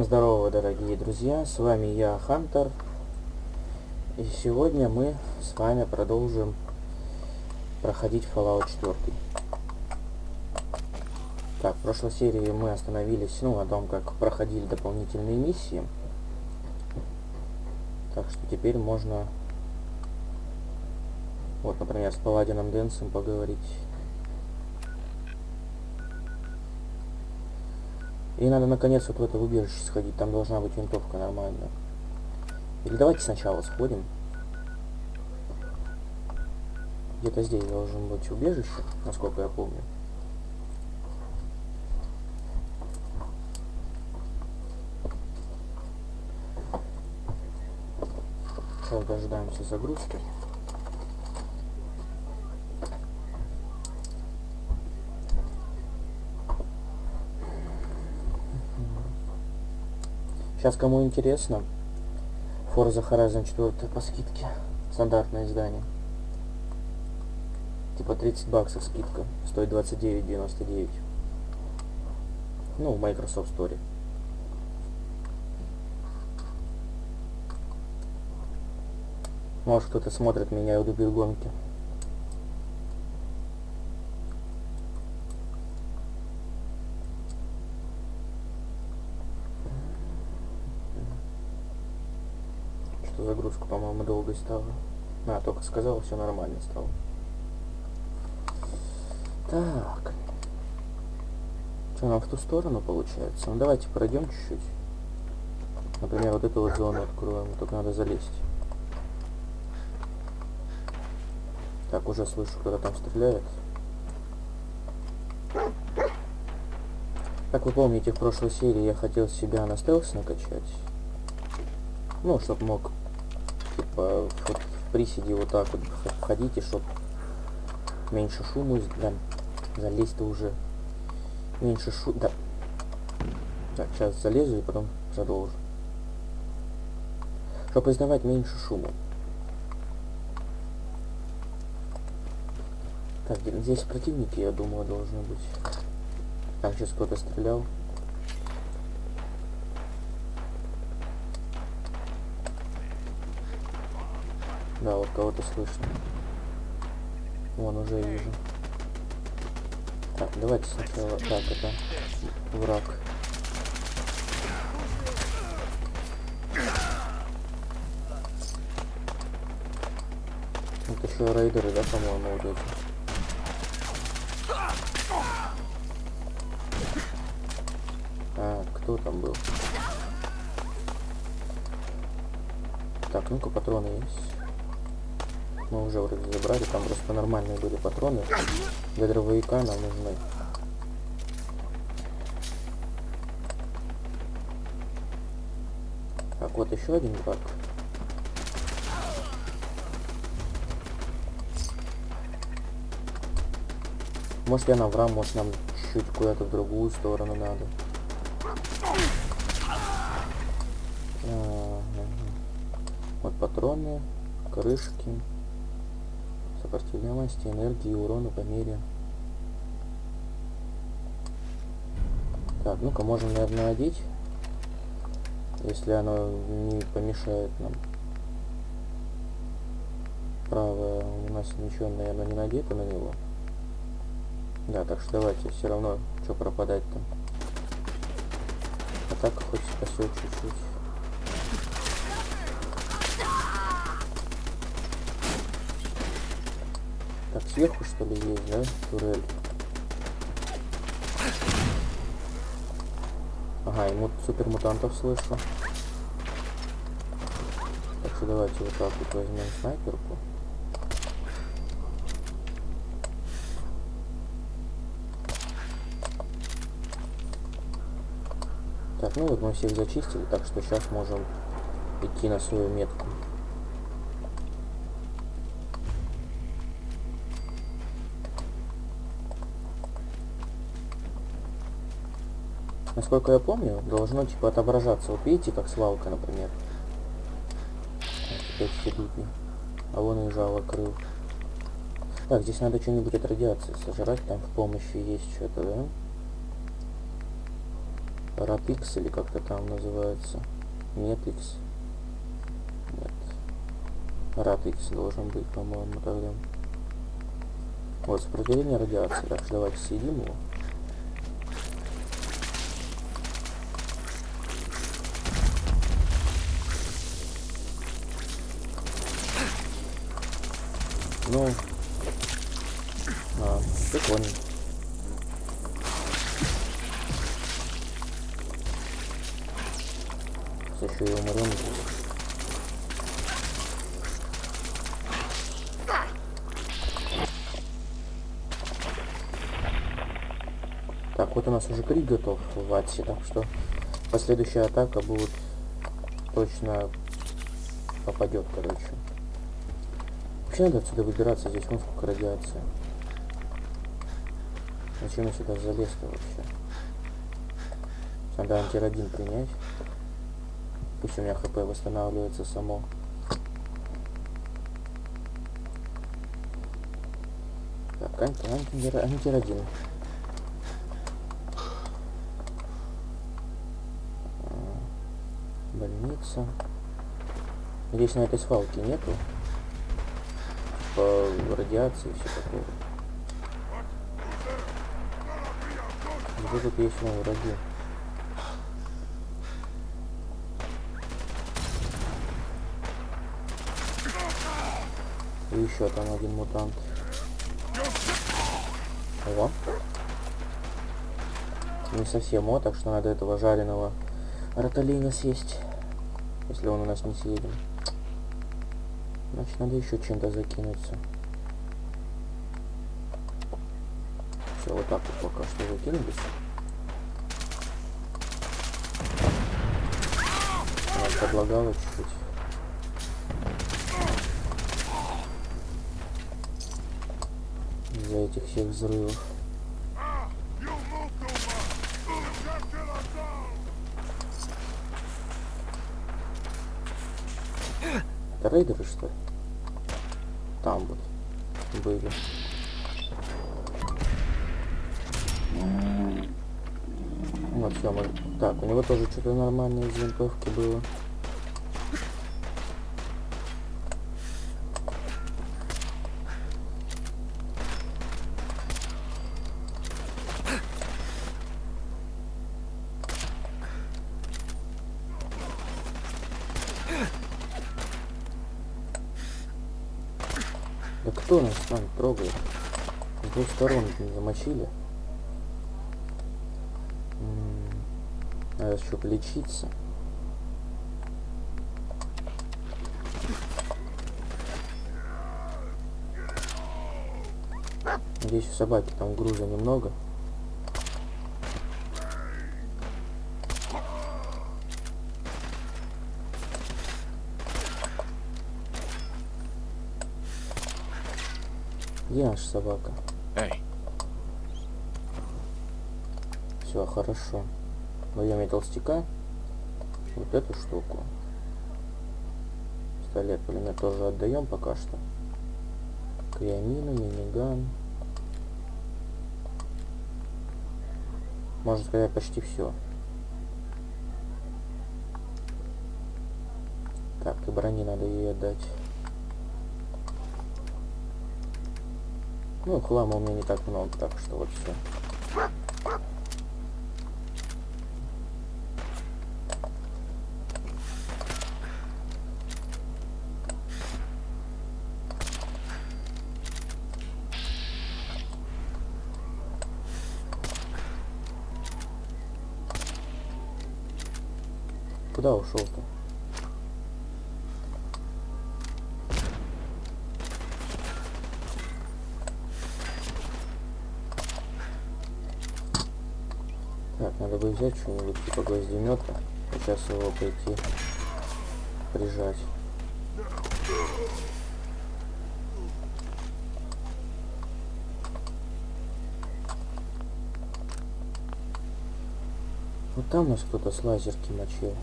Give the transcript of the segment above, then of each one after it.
Здорово, дорогие друзья, с вами я, Хантер, и сегодня мы с вами продолжим проходить Fallout 4. Так, в прошлой серии мы остановились, на том, как проходили дополнительные миссии. Так что теперь можно, вот, например, с Паладином Дэнсом поговорить. И надо наконец вот в это убежище сходить, там должна быть винтовка нормальная. Или давайте сначала сходим. Где-то здесь должен быть убежище, насколько я помню. Сейчас дожидаемся загрузки. Сейчас, кому интересно, Forza Horizon 4 по скидке. Стандартное издание. Типа $30 скидка. Стоит 29,99. В Microsoft Store. Может, кто-то смотрит меня и любит гонки. Загрузка, по-моему, долгой стала. Только сказал, все нормально стало. Так. Что, нам в ту сторону получается? Давайте пройдем чуть-чуть. Например, вот эту вот зону откроем. Только надо залезть. Так, уже слышу, кто-то там стреляет. Как вы помните, в прошлой серии я хотел себя на стелс накачать. Чтоб мог типа вот в приседе вот так вот входить, и чтоб меньше шуму, да, залезть-то уже меньше шума, да. Так, сейчас залезу и потом продолжу. Чтоб издавать меньше шума. Так, здесь противники, я думаю, должны быть. Там сейчас кто-то стрелял. Да, вот кого-то слышно. Вон, уже вижу. Так, давайте сначала... Так, это враг. Это еще рейдеры, да, по-моему, вот эти. Кто там был? Так, ну-ка, патроны есть. Мы уже вроде забрали, там просто нормальные были патроны. Для дробовика нам нужны. Так, вот еще один враг. Может, я наврал, может, нам чуть-чуть куда-то в другую сторону надо. Вот патроны, крышки. Сопротивляемости, энергии, урона по мере. Так, ну-ка, можем, наверное, одеть, если оно не помешает нам. Правое у нас ничего, наверное, не надето на него. Да, так что давайте, все равно, что пропадать-то. А так хоть спасет чуть-чуть. Так, сверху, что ли, есть, да, турель? Ага, и супер мутантов слышу. Так что давайте вот так вот возьмем снайперку. Так, ну вот мы всех зачистили, так что сейчас можем идти на свою метку. Насколько я помню, должно типа отображаться. Вот видите, как свалка, например. Опять стебутни. А вон и жало крыл. Так, здесь надо что-нибудь от радиации сожрать. Там в помощи есть что-то, да? Ратикс или как-то там называется. Метикс. Нет. Ратикс должен быть, по-моему, тогда. Вот, сопротивление радиации. Так что давайте съедим его. Ну, прикольно. Еще и умрем. Так, вот у нас уже крик готов в Ватсе, так что последующая атака будет точно попадет, короче. Вообще надо отсюда выбираться, здесь вон сколько радиации. Зачем я сюда залез-то вообще? Надо антирадин принять. Пусть у меня хп восстанавливается само. Так, антирадин. Больница. Надеюсь, на этой свалке нету по радиации и все такое. Где тут есть враги? И еще там один мутант. О. Не совсем так что надо этого жареного ротолина съесть. Если он у нас не съеден. Значит, надо еще чем-то закинуться. Все, вот так вот пока что закинулись. Нас подлагало чуть-чуть. Из-за этих всех взрывов. Это рейдеры, что ли? Там вот были. Вот все, мы... Так, у него тоже что-то нормальное из винтовки было. Да кто нас там трогает? С двух сторон замочили. Надо еще полечиться. Надеюсь, у собаки там груза немного. Где наша собака? Все, хорошо. Даем ей толстяка. Вот эту штуку. Пистолет, пулемет тоже отдаем пока что. Криамину, миниган. Можно сказать, почти все. Так, и брони надо ей отдать. Ну, хлама у меня не так много, так что вот все. Куда ушел-то? Так, надо бы взять что-нибудь типа гвоздемета. Сейчас его пойти прижать. Вот там нас кто-то с лазерки мочил.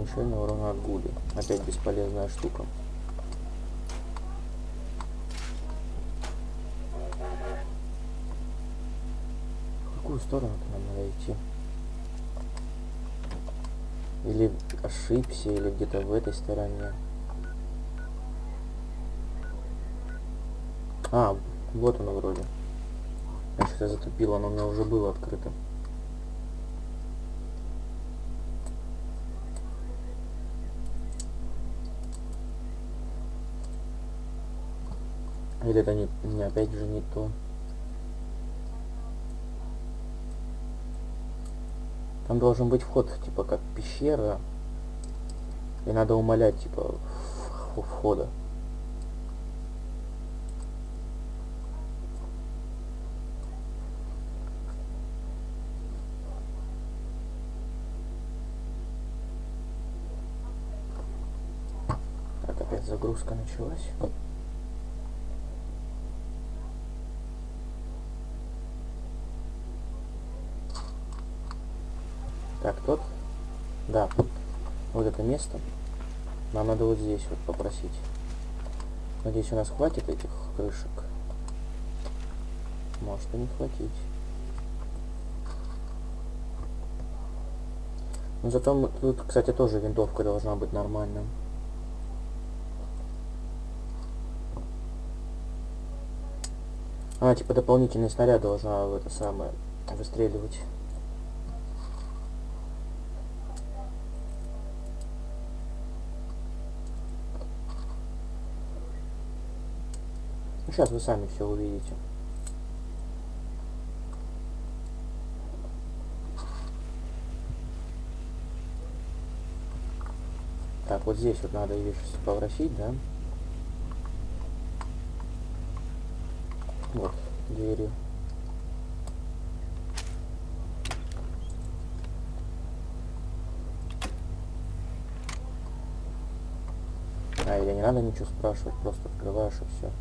Уменьшение урона от гули. Опять бесполезная штука. В какую сторону-то нам надо идти? Или ошибся, или где-то в этой стороне. А, вот оно вроде. Я что-то затупил, оно у меня уже было открыто. Или это не опять же не то. Там должен быть вход, типа как пещера. И надо умолять, типа, входа. Так, опять загрузка началась. Так, тот? Да, вот это место. Нам надо вот здесь вот попросить. Надеюсь, у нас хватит этих крышек. Может и не хватить. Но зато тут, кстати, тоже винтовка должна быть нормальная. Она типа дополнительный снаряд должна в это самое выстреливать. Сейчас вы сами все увидите. Так, вот здесь вот надо ее сейчас поворачивать, да? Вот, двери. А, или не надо ничего спрашивать, просто открываешь и все.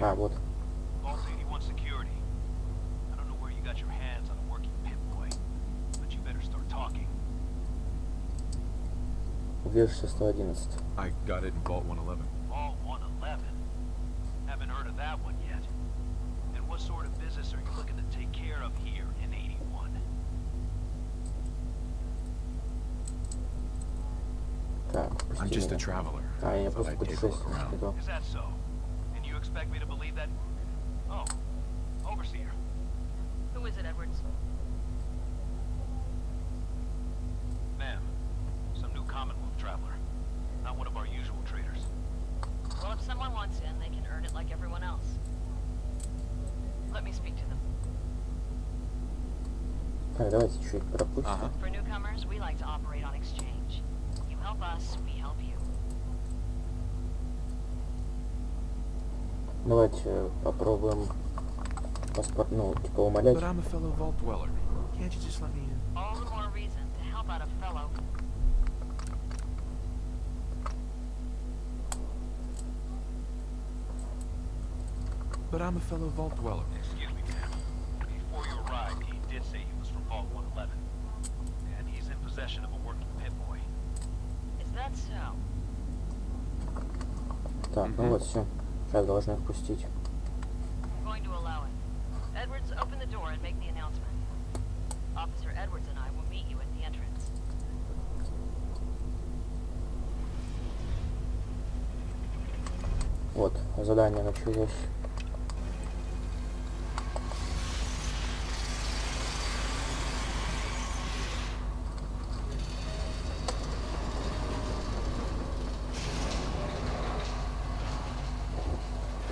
А, вот. Убежище 111. I got it in Vault 111. Vault 111? Haven't heard of that one yet. And what sort of business are you looking to take care of here in 81? Так, I'm just a traveler. А, я Thought просто I'd take a look путешественник. around. иду. Is that so? And you expect me to believe that? Oh, overseer. Who is it, Edwards? Ma'am, some new Commonwealth traveler. Not one of our usual traders. Well, if someone wants in, they can earn it like everyone else. Let me speak to them. Так, давайте чуть пропустим. Ага. For newcomers, we like to operate on exchange. You help us, we help you. Давайте попробуем паспорт, ну, типа умолять. But I'm a fellow Vault dweller. Can't you just let me in? All the more reason to help out a fellow. But I'm a fellow Vault dweller. Excuse me, ma'am. Before you arrived, he did say he was from Vault 111. And he's in possession of a working pit boy. Is that so? Так, ну вот все. Сейчас должны впустить. I'm going to allow it. Edwards, open the door and make the announcement. Officer Edwards and I will meet you at the entrance. Вот, задание началось.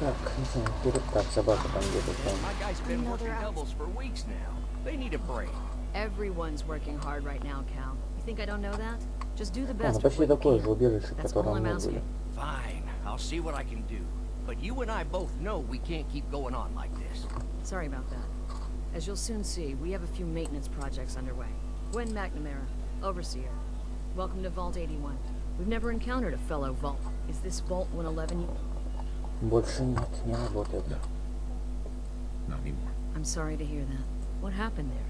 Так, не знаю, так, собака там где-то там. My guy's been working doubles for weeks now. They need a break. Everyone's working hard right now, Cal. You think I don't know that? Just do the А, ну best with почти what you такое can. же убежище, That's которое all I'm мы asking. были. Fine, I'll see what I can do. But you and I both know we can't keep going on like this. Sorry about that. As you'll soon see, we have a few maintenance projects underway. Gwen McNamara, Overseer. Welcome to Vault 81. We've never encountered a fellow Vault. Is this Vault 111? Больше нет, не работает. Not anymore. I'm sorry to hear that. What happened there?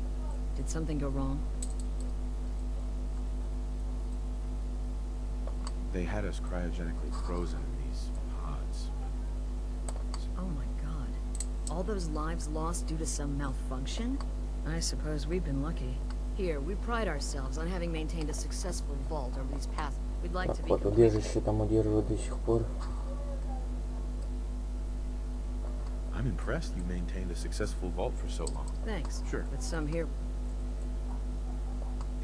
Did something go wrong? They had us cryogenically frozen in these pods. Oh my god. All those lives lost due to some malfunction? I suppose we've been lucky. Here, we pride ourselves on having maintained a successful vault over these past. We'd like to Так be вот, убежище там удерживают до сих пор. I'm impressed you maintained a successful vault for so long. Thanks. Sure. But some here.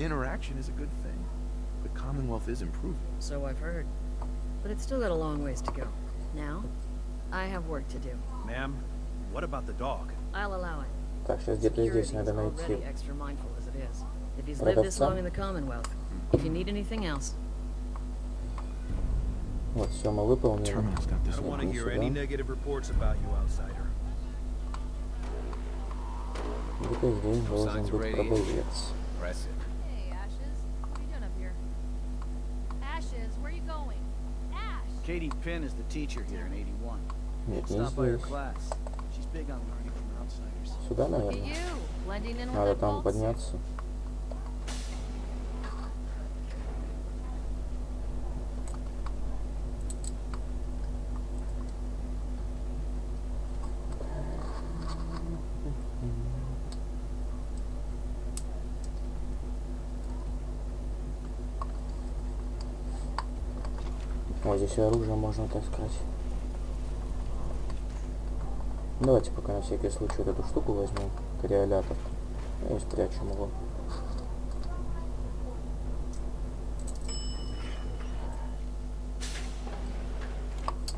Interaction is a good thing. The Commonwealth is improving. So I've heard. But it's still got a long ways to go. Now, I have work to do. Ma'am, what about the dog? I'll allow it. Так, сейчас где-то здесь Security is надо already найти. extra mindful as it is. If he's lived this long in the Commonwealth. If you need anything else. Вот, все мы выполнили. Terminal's got this I don't want to Иди hear сюда. any negative reports about you, outsider. Где-то здесь должен signs of быть radiation. продавец. Impressive. Hey, Ashes. What are you doing up here? Ashes, where are you going? Ash! Katie Penn is the teacher here in 81. Нет, не Stop by her здесь. class. She's big on learning from outsiders. Сюда, Look at наверное. you, blending in with Надо that там vault. подняться. Ой, здесь и оружие можно таскать. Давайте пока на всякий случай вот эту штуку возьмем, кориолятор, и спрячем его.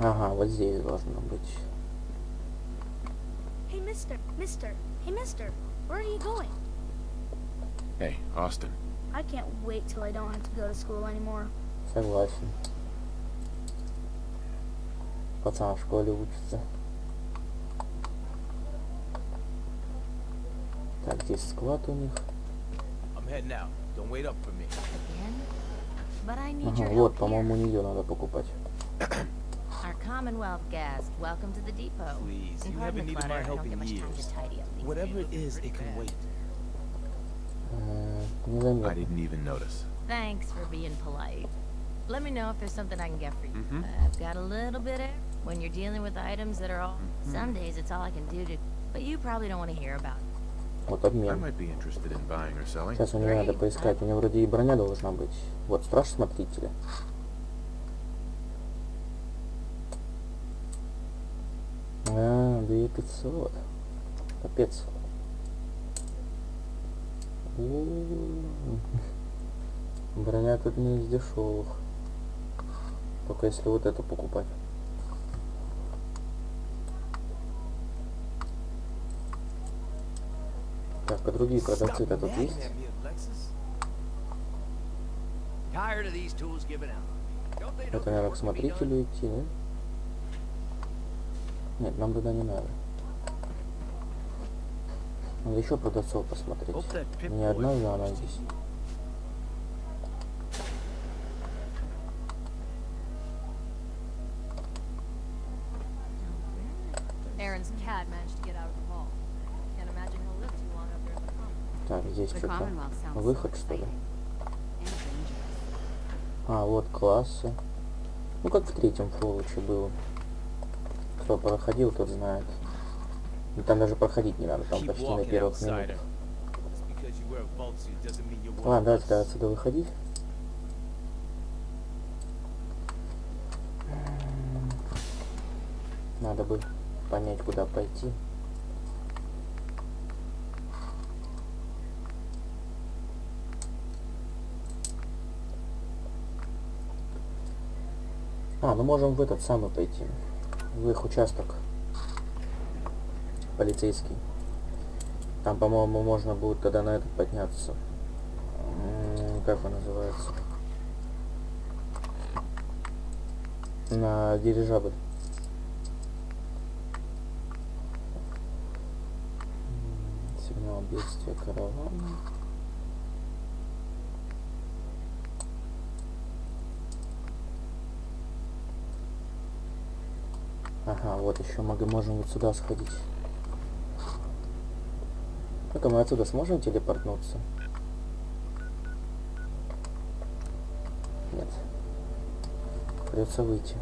Ага, вот здесь должно быть. Hey, mister, where are you going? Hey, Austin. I can't wait till I don't have to go to school anymore. Согласен. Пацан в школе учится. Так, здесь склад у них. I'm heading out. Don't wait up for me. Again? But I need Ага, your вот, help по-моему, у here. нее надо покупать. Our Commonwealth guest, welcome to the depot. Please, And you pardon haven't the needed clutter, my I help don't get in much time years. to tidy up these Whatever days. it is, it can wait. Не I заметно. didn't even notice. Thanks for being polite. Let me know if there's something I can get for you. Mhm. I've got a little bit of... When you're dealing with items that are all... Some days it's all I can do to... But you probably don't want to hear about it. Вот I обмен. might be interested in buying or selling. Сейчас у нее надо поискать. У нее вроде и броня должна быть. Вот, страж смотрителя. А, 2500. Капец. Броня тут не из дешевых. Только если вот эту покупать. Так, а другие продавцы-то тут есть? Tired of these tools giving out. Don't they know Это, there's наверное, work к to be done? смотрителю идти, да? Нет, нам туда не надо. Надо еще продавцов посмотреть. Hope that pit Не boy одна же она belongs to здесь. you. Aaron's cat managed to get out of the vault. Can't imagine he'll live too long up there in the Commonwealth. Так, здесь The что-то. Commonwealth sounds Выход, so что ли? exciting. And dangerous. А, вот классы. Ну, как в третьем Фоллуче было. Кто проходил, тот знает. И там даже проходить не надо, там Keep почти на walking, первых outsider. минутах. Just because you wear a vault suit doesn't mean you're one Ладно, of давайте us. тогда отсюда выходить. Надо бы понять, куда пойти. А, ну можем в этот самый пойти. В их участок. Полицейский. Там, по-моему, можно будет тогда на этот подняться. Как он называется? На дирижабль. Сигнал бедствия каравана. Ага, вот еще мы можем вот сюда сходить. Ну-ка, мы отсюда сможем телепортнуться? Нет. Придется выйти.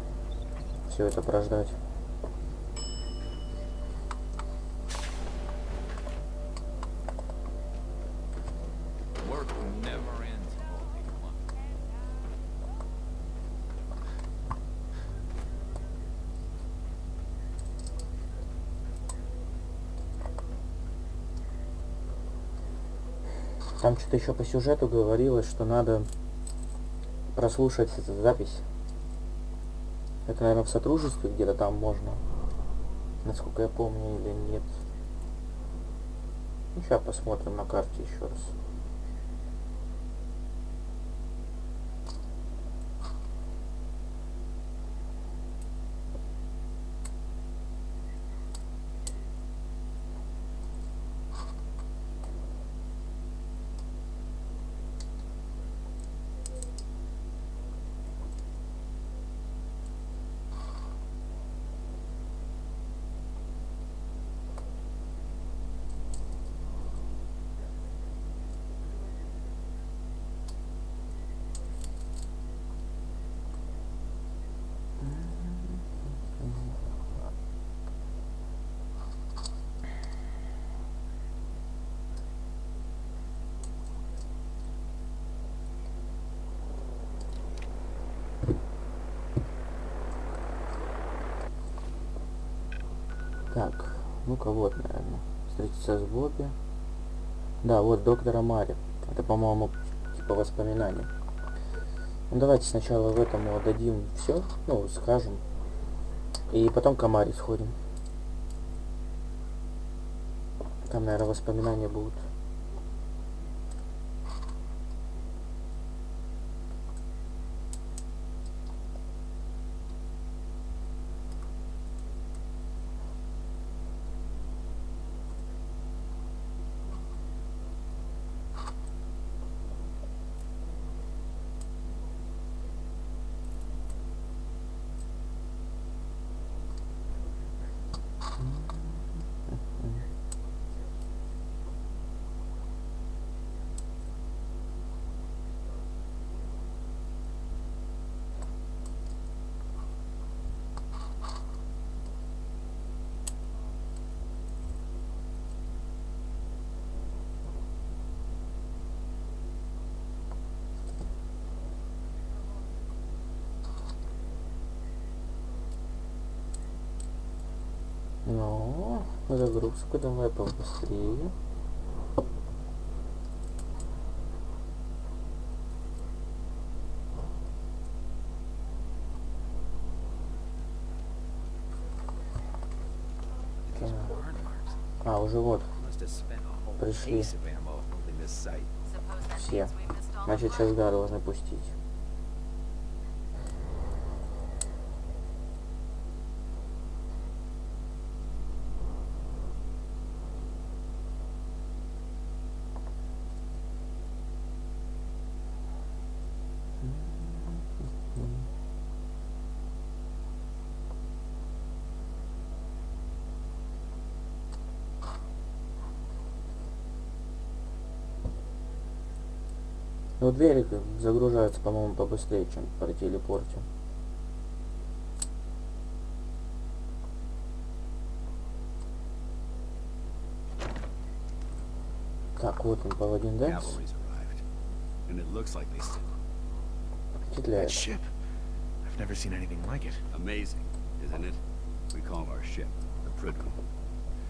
Все это прождать. Там что-то еще по сюжету говорилось, что надо прослушать эту запись. Это, наверное, в сотрудничестве где-то там можно, насколько я помню, или нет. Ну, сейчас посмотрим на карте еще раз. Так, ну-ка вот, наверное. Встретиться с Бобби. Да, вот доктора Мари. Это, по-моему, типа воспоминания. Ну давайте сначала в этому отдадим все, ну, скажем. И потом к Мари сходим. Там, наверное, воспоминания будут. Ну, загрузку давай побыстрее. А, уже вот. Пришли. Все. Значит, сейчас, да, должны пустить. Но двери загружаются, по-моему, побыстрее, чем при телепорте. Так, вот он, паладин Дэнс. Впечатляет. I've never seen anything like it. Amazing, isn't it? We call our ship the Prudhoe.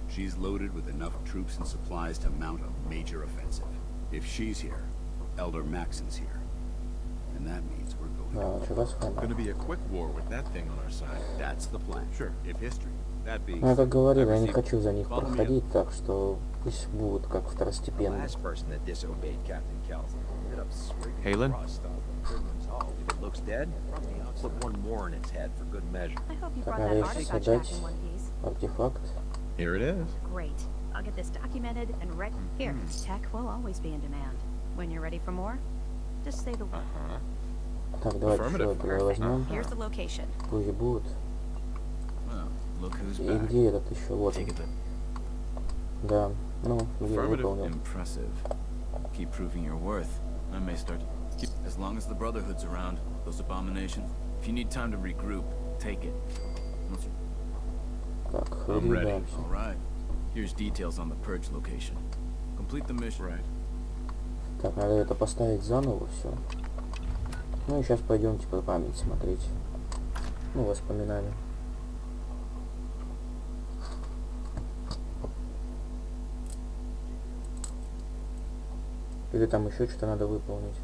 She's loaded with enough troops and supplies to mount a major offensive. If she's here, Elder Maxon's here. And that means we're going Going to be a quick war with that thing on our side. That's the plan. Sure. If history, that being Ну, как говорил, я не everything- хочу за них Follow me up. проходить, так что пусть будут как The второстепенные. last person that disobeyed Captain Kelson ended up swinging Halen? across stuff from Prudman's Hall. If it looks dead, put one more in its head for good measure. I hope you Так, brought надо that еще artifact back создать in one piece. артефакт. Here it is. Great. I'll get this documented and ready. Here, tech will always be in demand. When you're ready for more, just say the word. Так, давайте еще это возьмем. Here's the location. Пусть будут. Well, look who's И back. где этот еще? Вот он. Да, ну, где выполнил. Impressive. Keep proving your worth. I may start. As long as the Brotherhood's around, those abominations, If you need time to regroup, take it. Так, I'm ready. выдвигаемся. All right. Here's details on the purge location. Complete the mission. Right. Так, надо это поставить заново все. Ну и сейчас пойдем типа память смотреть. Ну, воспоминания. Или там еще что-то надо выполнить.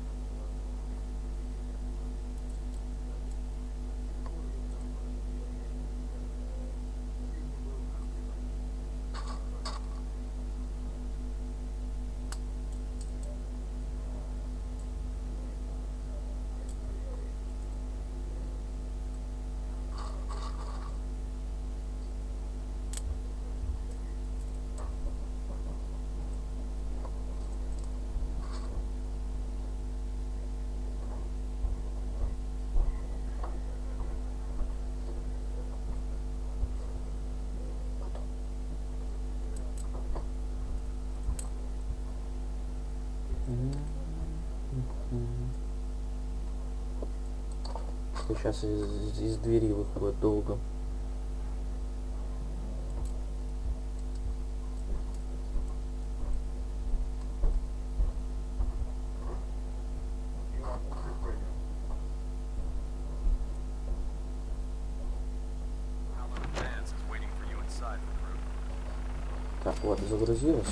Сейчас из двери выходит долго. Так, вот, загрузилось.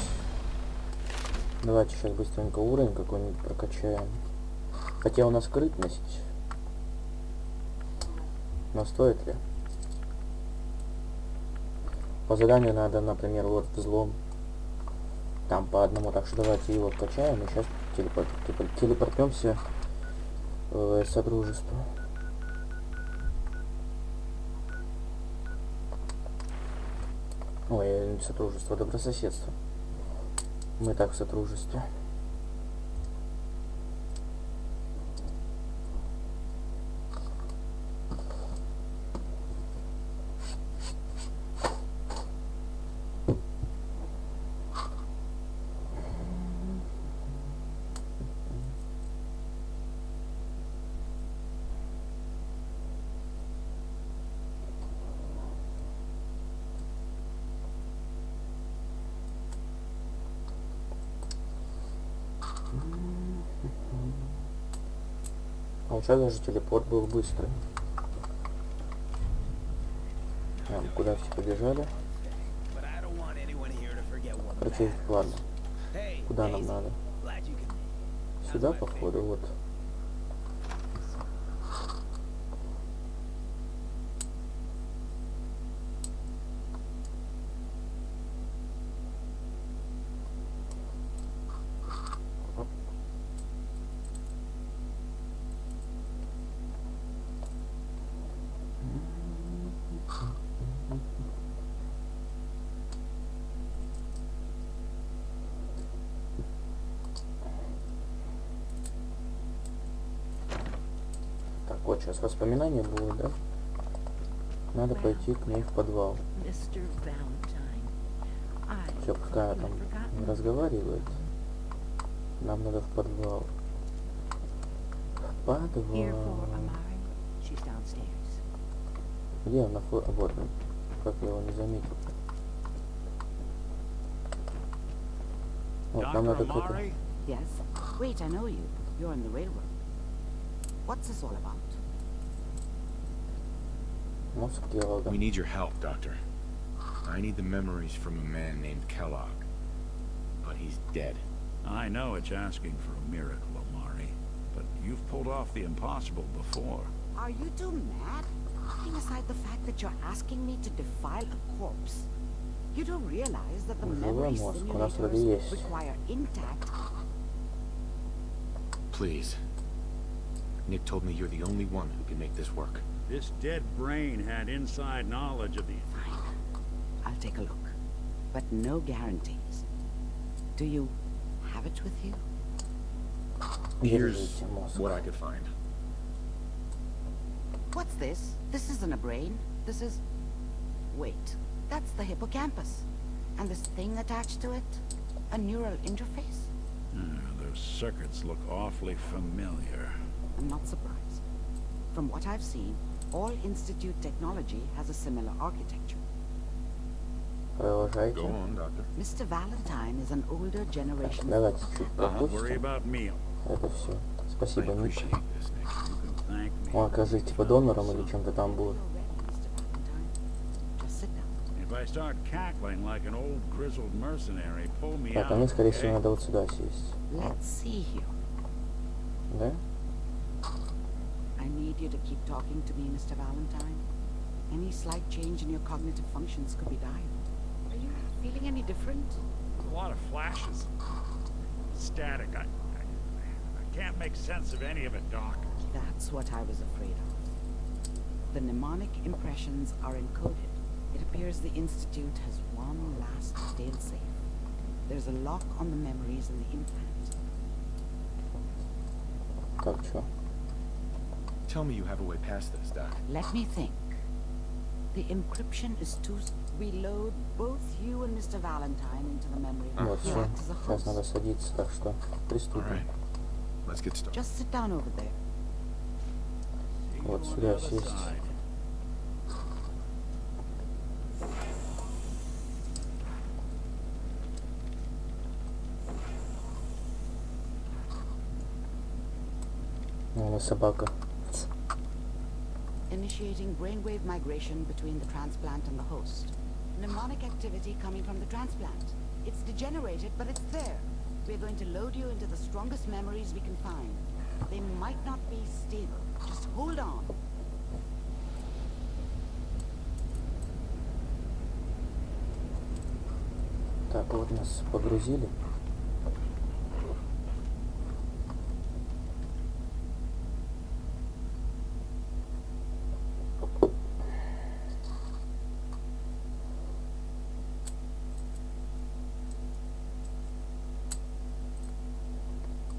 Давайте сейчас быстренько уровень какой-нибудь прокачаем. Хотя у нас скрытность. Но стоит ли? По заданию надо, например, вот взлом. Там по одному. Так что давайте его вкачаем и сейчас телепортнемся в содружество. Ой, не сотрудничество, добрососедство. Мы так в сотрудничестве. А сейчас даже телепорт был быстрый. Куда все побежали? Короче, ладно. Куда нам надо? Сюда, походу, вот. Вот сейчас воспоминания будут, да? Надо пойти к ней в подвал. Все, пускай она там разговаривает. Нам надо в подвал. В подвал. Где он находится? Вот он. Как я его не заметил. Вот, нам надо кто-то... Yes. Wait, I know you. You're in the railroad. What's this all about? Мозг Келога. We need your help, Doctor. I need the memories from a man named Kellogg. But he's dead. I know it's asking for a miracle, Omari. But you've pulled off the impossible before. Are you two mad? Putting aside the fact that you're asking me to defile a corpse, you don't realize that the memory simulators require intact... Please. Nick told me you're the only one who can make this work. This dead brain had inside knowledge of the... Fine. I'll take a look. But no guarantees. Do you have it with you? Here's what I could find. What's this? This isn't a brain. This is... Wait. That's the hippocampus. And this thing attached to it? A neural interface? Those circuits look awfully familiar. I'm not surprised. From what I've seen, all Institute technology has a similar architecture. Продолжайте. Go on, doctor. Mr. Valentine is an older generation. Давайте чуть Don't worry пропустим. about me. Это все. Спасибо, Ник. You can thank me. Он, окажется, типа донором или чем-то там будет. Just sit down. If I start cackling like an old grizzled mercenary, pull me Так, а out. мне, скорее всего, okay? надо вот сюда сесть. Let's see here. Да? I need you to keep talking to me, Mr. Valentine. Any slight change in your cognitive functions could be dire. Are you feeling any different? A lot of flashes. Static. I can't make sense of any of it, Doc. That's what I was afraid of. The mnemonic impressions are encoded. It appears the Institute has one last failsafe. There's a lock on the memories in the implant. Так, что? Tell me you have a way past this, Doc. Let me think. The encryption is too... We load both you and Mr. Valentine into the memory. Вот, You все. act as a Сейчас host. надо садиться, так что приступим. Alright. Let's get started. Just sit down over there. Вот сюда сесть. Вон и собака. Initiating brainwave migration between the transplant and the host. Mnemonic activity coming from the transplant. It's degenerated, but it's there. We're going to load you into the strongest memories we can find. They might not be stable. Just hold on. Так, вот нас погрузили.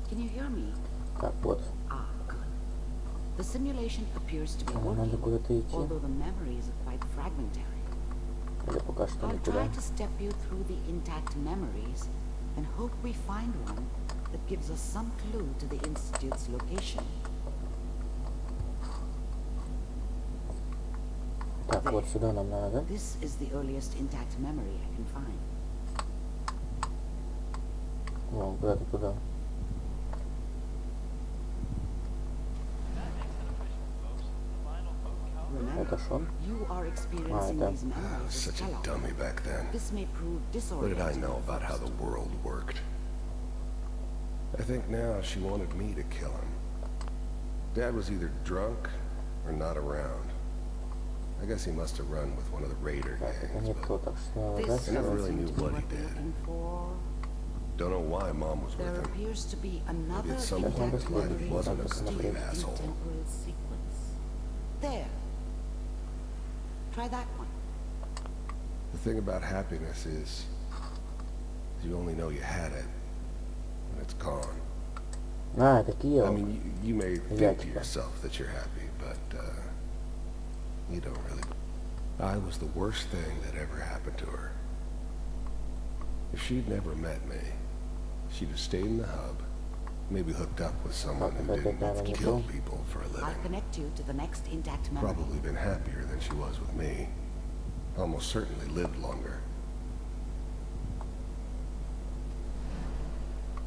Can you hear me? Так, вот. Ah, good. The simulation appears to be Надо working, куда-то идти. although the memories are quite fragmentary. Или пока что I'll никуда. try to step you through the intact memories and hope we find one that gives us some clue to the Institute's location. Так, вот сюда нам надо, да? This is the earliest intact memory I can find. Вон, куда-то туда. Это шо? You are experiencing это. these memories as Such a Kellogg. dummy back then. This may prove What did I disorienting. know about how the world worked? I think now she wanted me to kill him. Dad was either drunk or not around. I guess he must have run with one of the raider Так, это gangs, не but то, так что надо, да? This I never сюда? really knew doesn't what he seem to be did. looking for. Don't know why Mom was with There him. appears to be Maybe another at some Сейчас point надо intact in life he следить, memory wasn't a надо complete посмотреть. in asshole. temporal sequence. There. Try that one. The thing about happiness is you only know you had it when it's gone. А, это Келога. I mean, you may think to Яйчко. yourself that you're happy, but you don't really. I was the worst thing that ever happened to her. If she'd never met me, she'd have stayed in the hub, maybe hooked up with someone who Так, didn't это kill не то. people for a I'll living. connect you to the next intact memory. Probably been happier than she was with me. Almost certainly lived longer.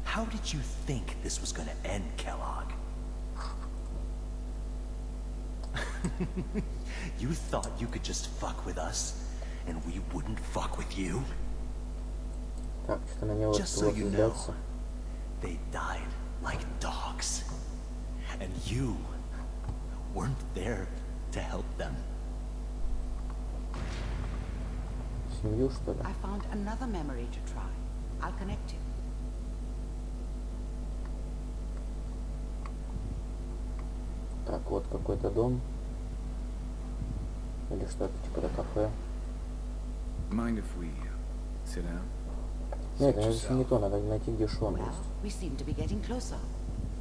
How did you think this was gonna end, Kellogg? You thought you could just fuck with us, and we wouldn't fuck with you? Так, что на него Just so you know, взгляться. they died like dogs. And you weren't there to help them. Семью, что ли? I found another memory to try. I'll connect you. Так, вот какой-то дом. Или что-то типа кафе. Mind if we sit down? Нет, это здесь не то, надо найти, где Шон Well, есть. we seem to be getting closer.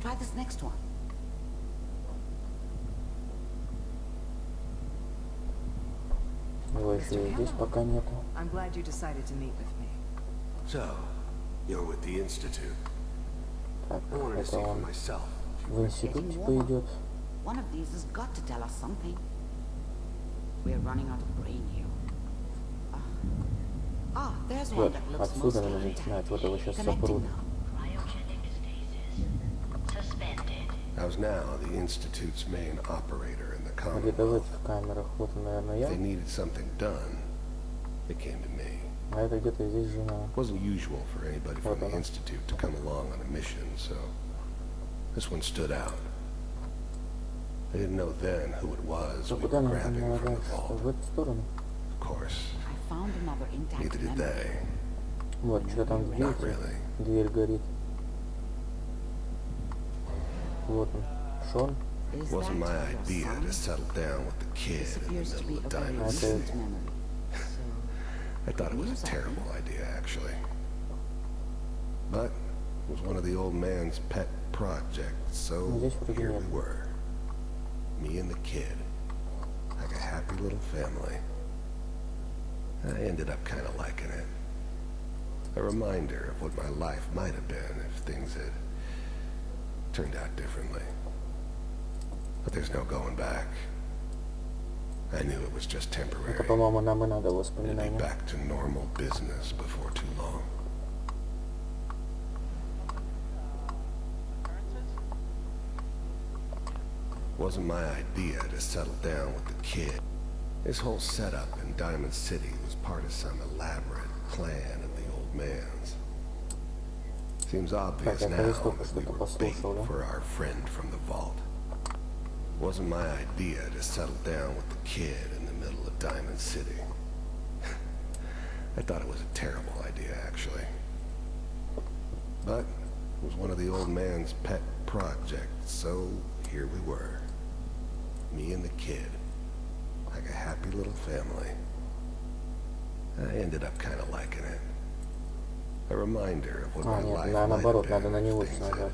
Try this next one. Его еще и здесь пока нету. I'm glad you decided to meet with me. So, you're with the Institute. Так, I wanted to see это for он myself. в институт типа идет. One of these has got to tell us something. We're running out of brain here. There's one Вот, that looks отсюда mostly надо intact. начинать. Вот его сейчас Connecting сопрут. now. I was now the Institute's main operator in the Где-то в Commonwealth. этих камерах. Вот он, наверное, If я. they needed something done, they came to me. А это где-то здесь жена. It wasn't usual for anybody from the Institute to come along on a mission, so this one stood out. I didn't know then who it was we were grabbing from the vault. В эту сторону. Of course, I found another intact neither did memory. they. Вот, что там в Not двери. really. Дверь горит. Вот он. Шон. It wasn't my idea to settle down with the kid in the middle of Diamond City. I thought it was a terrible idea, actually. But it was one of the old man's pet projects, so here we were. Me and the kid. Like a happy little family. I ended up kind of liking it. A reminder of what my life might have been if things had turned out differently. But there's no going back. I knew it was just temporary. Это, по-моему, нам и надо It'd be воспоминания. back to normal business before too long. Wasn't my idea to settle down with the kid. This whole setup in Diamond City was part of some elaborate plan of the old man's. Seems obvious Так, now я только that we что-то were bait послушал, да? for our friend from the vault. Wasn't my idea to settle down with the kid in the middle of Diamond City. I thought it was a terrible idea, actually. But it was one of the old man's pet projects, so here we were. Me and the kid. Like a happy little family. I ended up kind of liking it. A reminder of what my Нет, life наоборот, might have надо на been него if things нажать.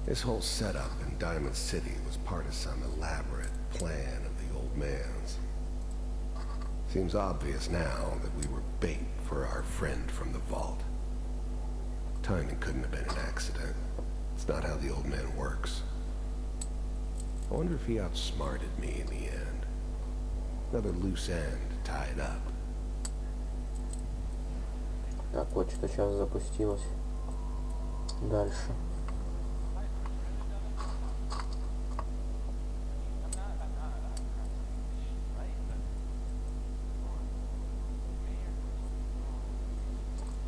This whole setup in Diamond City was part of some elaborate plan of the old man's. Seems obvious now that we were bait for our friend from the vault. Timing couldn't have been an accident. It's not how the old man works. I wonder if he outsmarted me in the end. Another loose end tied up. Так, вот что сейчас запустилось. Дальше.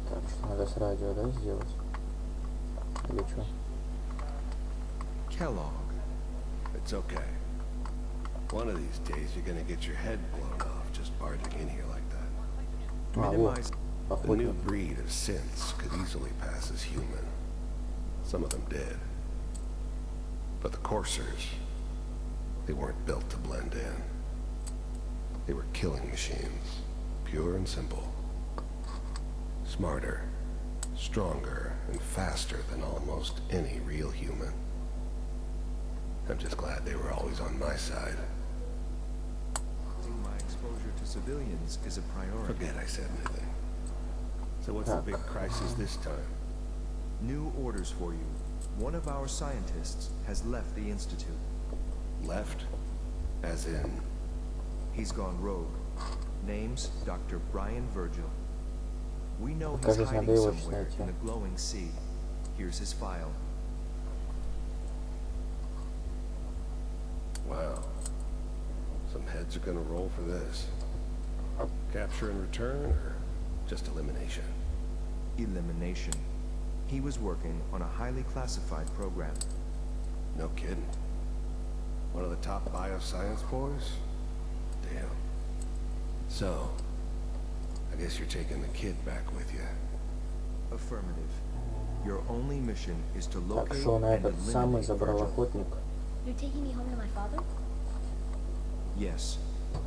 Так, что надо с радио, да, сделать? Или что? Kellogg. It's okay. One of these days you're gonna get your head blown off just barging in here like that. А, вот. The new breed of synths could easily pass as human. Some of them did. But the coursers, they weren't built to blend in. They were killing machines, pure and simple. Smarter, stronger, and faster than almost any real human. I'm just glad they were always on my side. My exposure to civilians is a priority. Forget I said anything. So what's the big crisis this time? New orders for you. One of our scientists has left the Institute. Left? As in? He's gone rogue. Name's Dr. Brian Virgil. We know he's Покажись, hiding надо его somewhere снять. in the glowing sea. Here's his file. Wow. Some heads are gonna roll for this. Capture and return, or just elimination? Elimination. He was working on a highly classified program. No kidding. One of the top bioscience boys? Damn. So, I guess you're taking the kid back with you. Affirmative. Your only mission is to Так, locate Шон, and этот самый eliminate забрал Virgil. охотник. You're taking me home to my father? Yes.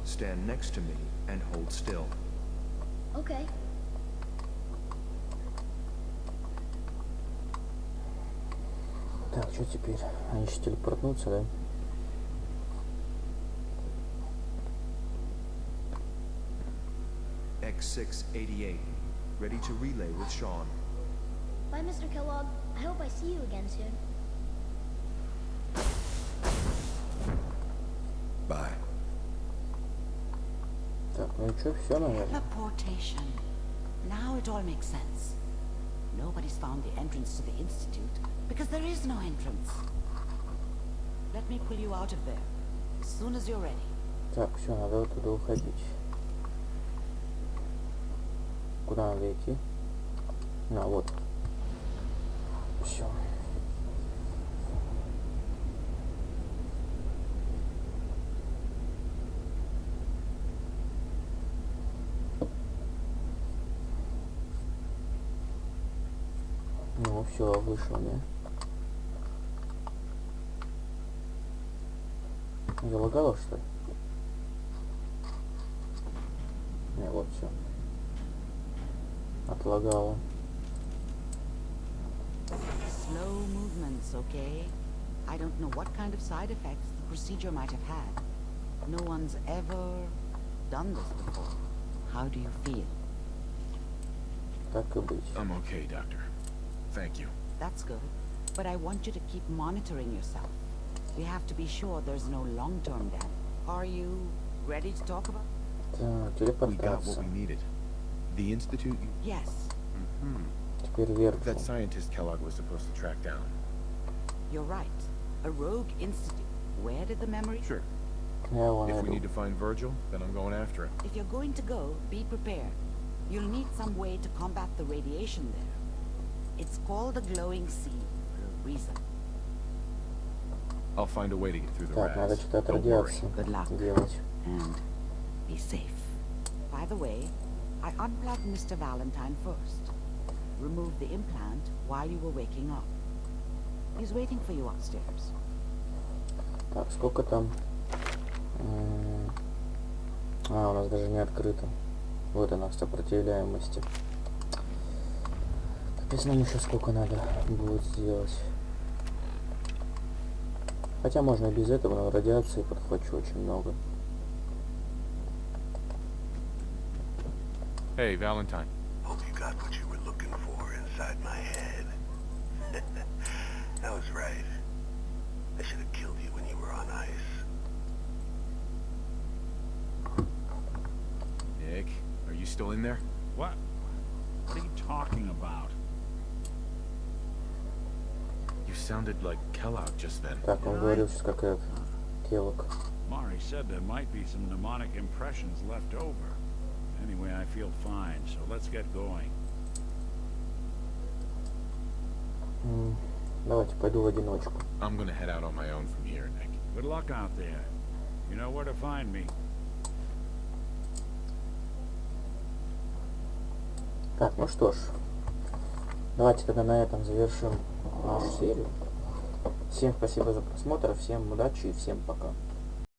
Stand next to me and hold still. Okay. Так, что теперь? Они еще телепортнутся, да? X688. Ready to relay with Sean. Bye, Mr. Kellogg. I hope I see you again soon. Bye. Так, ну и что, все, наверное. Teleportation. Now it all makes sense. Nobody's found the entrance to the Institute because there is no entrance. Let me pull you out of there as soon as you're ready. Так, все, надо оттуда уходить. Куда надо идти? На, вот. Все. Ну, все, вышел, не? Залагало, что ли? Не, вот все. Отлагало. Slow movements, okay? I don't know what kind of side effects the procedure might have had. No one's ever done this before. How do you feel? Так и быть. I'm okay, Doctor. Thank you. That's good. But I want you to keep monitoring yourself. We have to be sure there's no long-term damage. Are you ready to talk about? Так, We got what телепортация. we needed. The Institute? Yes. Теперь вверх. That scientist Kellogg was supposed to track down. You're right. A rogue institute. Where did the memory? Sure. Я его If we найду. need to find Virgil, then I'm going after him. If you're going to go, be prepared. You'll need some way to combat the radiation there. It's called the glowing sea for a reason. I'll find a way to get through the Так, надо rats. что-то от Don't worry. радиации Good luck. делать. And be safe. By the way, I unplugged Mr. Valentine first. Removed the implant while you were waking up. He's waiting for you upstairs. Так, сколько там? А, у нас даже не открыто. Вот она, сопротивляемости. Капец, нам еще сколько надо будет сделать. Хотя можно и без этого, но радиации подхвачу очень много. Hey, Valentine. Hope you got what you were looking for inside my head. I was right. I should have killed you when you were on ice. Nick, are you still in there? What? What are you talking about? You sounded like Kellogg just then. Так, он говорил сейчас как это. Келог. Mari said there might be some mnemonic impressions left over. Anyway, I feel fine, so let's get going. Давайте, пойду в одиночку. I'm gonna head out on my own from here, Nick. Good luck out there. You know where to find me. Так, ну что ж. Давайте тогда на этом завершим нашу серию. Всем спасибо за просмотр, всем удачи и всем пока.